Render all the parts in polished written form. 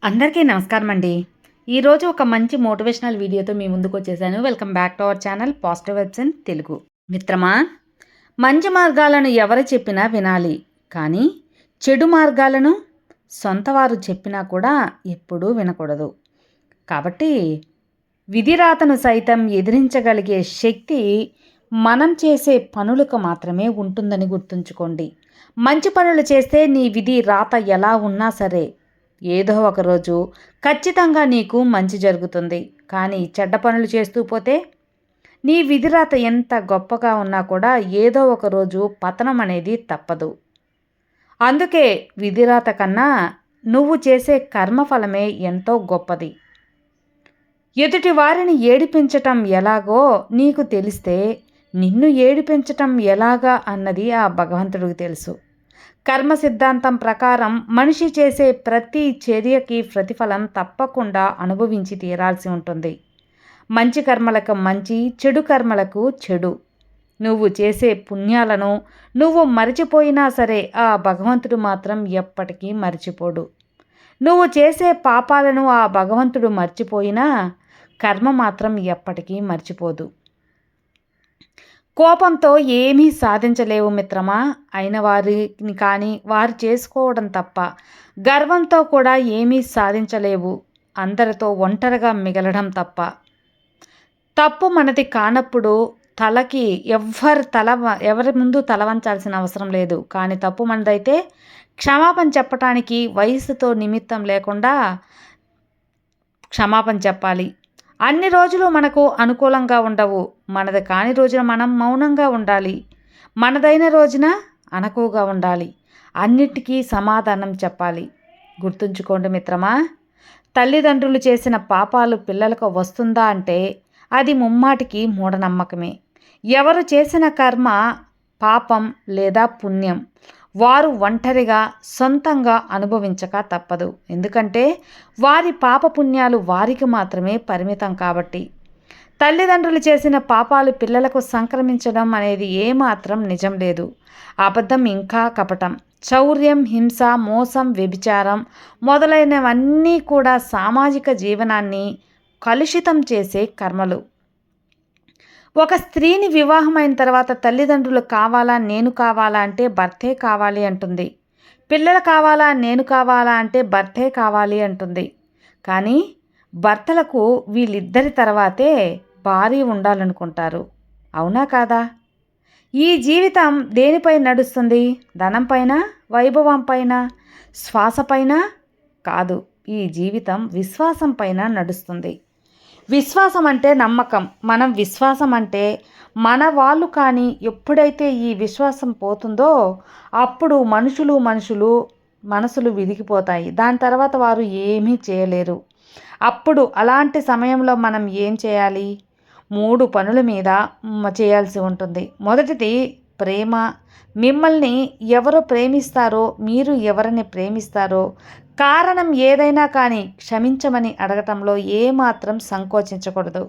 అందరికీ నమస్కారం అండి. ఈరోజు ఒక మంచి మోటివేషనల్ వీడియోతో మీ ముందుకు వచ్చేసాను. Welcome back to our channel positive vibes in Telugu. మిత్రమా, మంచి మార్గాలను ఎవరు చెప్పినా వినాలి, కానీ చెడు మార్గాలను సొంత వారు చెప్పినా కూడా ఎప్పుడూ వినకూడదు. కాబట్టి విధిరాతను సైతం ఎదిరించగలిగే శక్తి మనం చేసే పనులకు మాత్రమే ఉంటుందని గుర్తుంచుకోండి. మంచి పనులు చేస్తే నీ విధి రాత ఎలా ఉన్నా సరే ఏదో ఒకరోజు ఖచ్చితంగా నీకు మంచి జరుగుతుంది. కానీ చెడ్డ పనులు చేస్తూ పోతే నీ విధిరాత ఎంత గొప్పగా ఉన్నా కూడా ఏదో ఒకరోజు పతనం అనేది తప్పదు. అందుకే విధిరాత కన్నా నువ్వు చేసే కర్మఫలమే ఎంతో గొప్పది. ఎదుటి వారిని ఏడిపించటం ఎలాగో నీకు తెలిస్తే నిన్ను ఏడిపించటం ఎలాగా అన్నది ఆ భగవంతుడికి తెలుసు. కర్మ సిద్ధాంతం ప్రకారం మనిషి చేసే ప్రతి చర్యకి ప్రతిఫలం తప్పకుండా అనుభవించి తీరాల్సి ఉంటుంది. మంచి కర్మలకు మంచి, చెడు కర్మలకు చెడు. నువ్వు చేసే పుణ్యాలను నువ్వు మరిచిపోయినా సరే ఆ భగవంతుడు మాత్రం ఎప్పటికీ మరిచిపోడు. నువ్వు చేసే పాపాలను ఆ భగవంతుడు మర్చిపోయినా కర్మ మాత్రం ఎప్పటికీ మర్చిపోదు. కోపంతో ఏమీ సాధించలేవు మిత్రమా. అయిన వారిని కానీ వారు చేసుకోవడం తప్ప గర్వంతో కూడా ఏమీ సాధించలేవు. అందరితో ఒంటరిగా మిగలడం తప్ప. తప్పు మనది కానప్పుడు తలకి ఎవరి ముందు తల వంచాల్సిన అవసరం లేదు. కానీ తప్పు మనదైతే క్షమాపణ చెప్పటానికి వయసుతో నిమిత్తం లేకుండా క్షమాపణ చెప్పాలి. అన్ని రోజులు మనకు అనుకూలంగా ఉండవు. మనది కాని రోజున మనం మౌనంగా ఉండాలి. మనదైన రోజున అనకువగా ఉండాలి. అన్నిటికీ సమాధానం చెప్పాలి. గుర్తుంచుకోండి మిత్రమా, తల్లిదండ్రులు చేసిన పాపాలు పిల్లలకు వస్తుందా అంటే అది ముమ్మాటికి మూఢనమ్మకమే. ఎవరు చేసిన కర్మ పాపం లేదా పుణ్యం వారు ఒంటరిగా సొంతంగా అనుభవించక తప్పదు. ఎందుకంటే వారి పాపపుణ్యాలు వారికి మాత్రమే పరిమితం కాబట్టి. తల్లిదండ్రులు చేసిన పాపాలు పిల్లలకు సంక్రమించడం అనేది ఏమాత్రం నిజం లేదు. అబద్ధం ఇంకా కపటం, చౌర్యం, హింస, మోసం, వ్యభిచారం మొదలైనవన్నీ కూడా సామాజిక జీవనాన్ని కలుషితం చేసే కర్మలు. ఒక స్త్రీని వివాహమైన తర్వాత తల్లిదండ్రులు కావాలా, నేను కావాలా అంటే భర్తే కావాలి అంటుంది. పిల్లలు కావాలా, నేను కావాలా అంటే భర్తే కావాలి అంటుంది. కానీ భర్తలకు వీళ్ళిద్దరి తర్వాతే భార్య ఉండాలనుకుంటారు. అవునా కాదా? ఈ జీవితం దేనిపై నడుస్తుంది? ధనం పైన, వైభవం పైన, శ్వాస పైన కాదు. ఈ జీవితం విశ్వాసం పైన నడుస్తుంది. విశ్వాసం అంటే నమ్మకం. మనం విశ్వాసం అంటే మన వాళ్ళు. కానీ ఎప్పుడైతే ఈ విశ్వాసం పోతుందో అప్పుడు మనసులు విరిగిపోతాయి. దాని తర్వాత వారు ఏమీ చేయలేరు. అప్పుడు అలాంటి సమయంలో మనం ఏం చేయాలి? 3 పనుల మీద చేయాల్సి ఉంటుంది. మొదటిది ప్రేమ. మిమ్మల్ని ఎవరు ప్రేమిస్తారో, మీరు ఎవరిని ప్రేమిస్తారో కారణం ఏదైనా కానీ క్షమించమని అడగటంలో ఏమాత్రం సంకోచించకూడదు.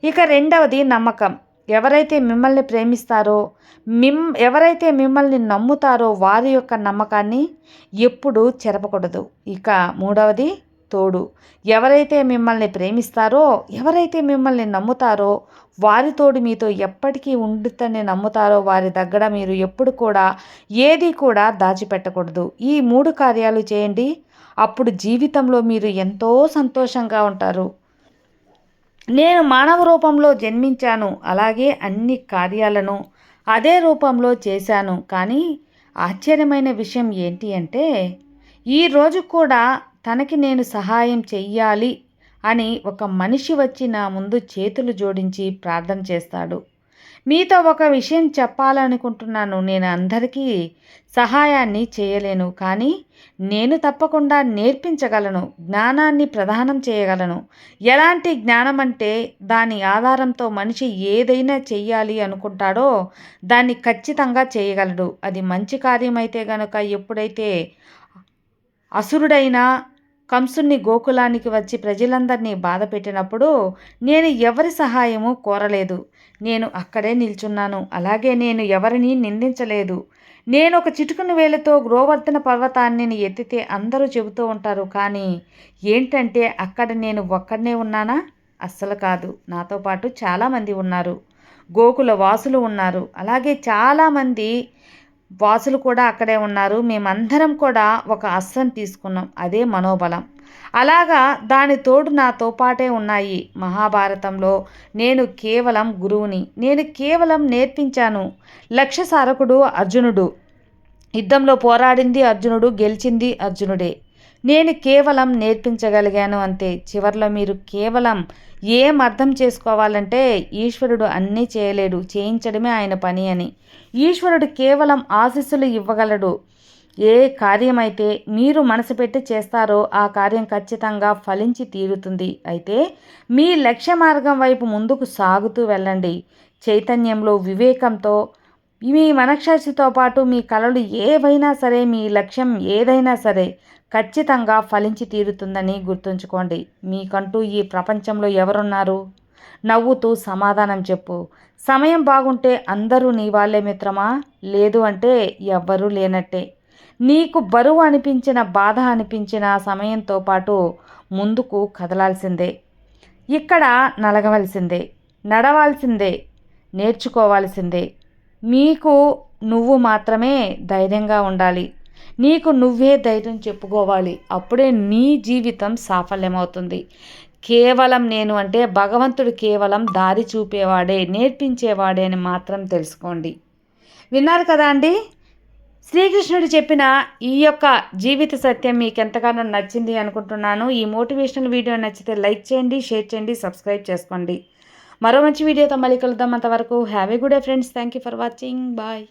ఇక రెండవది నమ్మకం. ఎవరైతే మిమ్మల్ని ప్రేమిస్తారో, ఎవరైతే మిమ్మల్ని నమ్ముతారో వారి యొక్క నమ్మకాన్ని ఎప్పుడూ చెరపకూడదు. ఇక మూడవది తోడు. ఎవరైతే మిమ్మల్ని ప్రేమిస్తారో, ఎవరైతే మిమ్మల్ని నమ్ముతారో వారి తోడు మీతో ఎప్పటికీ ఉండుతని నమ్ముతారో వారి దగ్గర మీరు ఎప్పుడు కూడా ఏది కూడా దాచిపెట్టకూడదు. ఈ 3 కార్యాలు చేయండి. అప్పుడు జీవితంలో మీరు ఎంతో సంతోషంగా ఉంటారు. నేను మానవ రూపంలో జన్మించాను, అలాగే అన్ని కార్యాలను అదే రూపంలో చేశాను. కానీ ఆశ్చర్యమైన విషయం ఏంటి అంటే ఈరోజు కూడా తనకి నేను సహాయం చెయ్యాలి అని ఒక మనిషి వచ్చి నా ముందు చేతులు జోడించి ప్రార్థన చేస్తాడు. మీతో ఒక విషయం చెప్పాలనుకుంటున్నాను. నేను అందరికీ సహాయాన్ని చేయలేను, కానీ నేను తప్పకుండా నేర్పించగలను. జ్ఞానాన్ని ప్రదానం చేయగలను. ఎలాంటి జ్ఞానం అంటే దాని ఆధారంతో మనిషి ఏదైనా చెయ్యాలి అనుకుంటాడో దాన్ని ఖచ్చితంగా చేయగలడు. అది మంచి కార్యమైతే గనుక ఎప్పుడైతే అసురుడైన కంసుని గోకులానికి వచ్చి ప్రజలందరినీ బాధ పెట్టినప్పుడు నేను ఎవరి సహాయము కోరలేదు. నేను అక్కడే నిల్చున్నాను. అలాగే నేను ఎవరిని నిందించలేదు. నేను ఒక చిటికెన వేలుతో గోవర్ధన పర్వతాన్ని ఎత్తితే అందరూ చెబుతూ ఉంటారు. కానీ ఏంటంటే అక్కడ నేను ఒక్కడినే ఉన్నానా? అస్సలు కాదు. నాతో పాటు చాలామంది ఉన్నారు. గోకుల వాసులు ఉన్నారు. అలాగే చాలామంది వాసులు కూడా అక్కడే ఉన్నారు. మేమందరం కూడా ఒక అస్సం తీసుకున్నాం. అదే మనోబలం. అలాగా దాని తోడు నాతో పాటే ఉన్నాయి. మహాభారతంలో నేను కేవలం గురువుని. నేను కేవలం నేర్పించాను. లక్ష్య సారకుడు అర్జునుడు. యుద్ధంలో పోరాడింది అర్జునుడు, గెలిచింది అర్జునుడే. నేను కేవలం నేర్పించగలిగాను అంతే. చివర్లో మీరు కేవలం ఏం అర్థం చేసుకోవాలంటే ఈశ్వరుడు అన్నీ చేయలేడు, చేయించడమే ఆయన పని అని. ఈశ్వరుడు కేవలం ఆశీస్సులు ఇవ్వగలడు. ఏ కార్యమైతే మీరు మనసు పెట్టి చేస్తారో ఆ కార్యం ఖచ్చితంగా ఫలించి తీరుతుంది. అయితే మీ లక్ష్య మార్గం వైపు ముందుకు సాగుతూ వెళ్ళండి. చైతన్యంలో వివేకంతో మీ మనశ్శాస్త్రితో పాటు మీ కలలు ఏవైనా సరే, మీ లక్ష్యం ఏదైనా సరే ఖచ్చితంగా ఫలించి తీరుతుందని గుర్తుంచుకోండి. మీకంటూ ఈ ప్రపంచంలో ఎవరున్నారు? నవ్వుతూ సమాధానం చెప్పు. సమయం బాగుంటే అందరూ నీ వాళ్ళే మిత్రమా? లేదు అంటే ఎవ్వరూ లేనట్టే. నీకు బరువు అనిపించిన, బాధ అనిపించిన సమయంతో పాటు ముందుకు కదలాల్సిందే. ఇక్కడ నలగవలసిందే, నడవాల్సిందే, నేర్చుకోవాల్సిందే. మీకు నువ్వు మాత్రమే ధైర్యంగా ఉండాలి. నీకు నువ్వే ధైర్యం చెప్పుకోవాలి. అప్పుడే నీ జీవితం సాఫల్యమవుతుంది. కేవలం నేను అంటే భగవంతుడు కేవలం దారి చూపేవాడే, నేర్పించేవాడే అని మాత్రం తెలుసుకోండి. విన్నారు కదా అండి? శ్రీకృష్ణుడు చెప్పిన ఈ యొక్క జీవిత సత్యం మీకు ఎంతగానో నచ్చింది అనుకుంటున్నాను. ఈ మోటివేషనల్ వీడియో నచ్చితే లైక్ చేయండి, షేర్ చేయండి, సబ్స్క్రైబ్ చేసుకోండి. మరో మంచి వీడియోతో మళ్ళీ కలుద్దాం. అంతవరకు have a good day friends. Thank you for watching. Bye.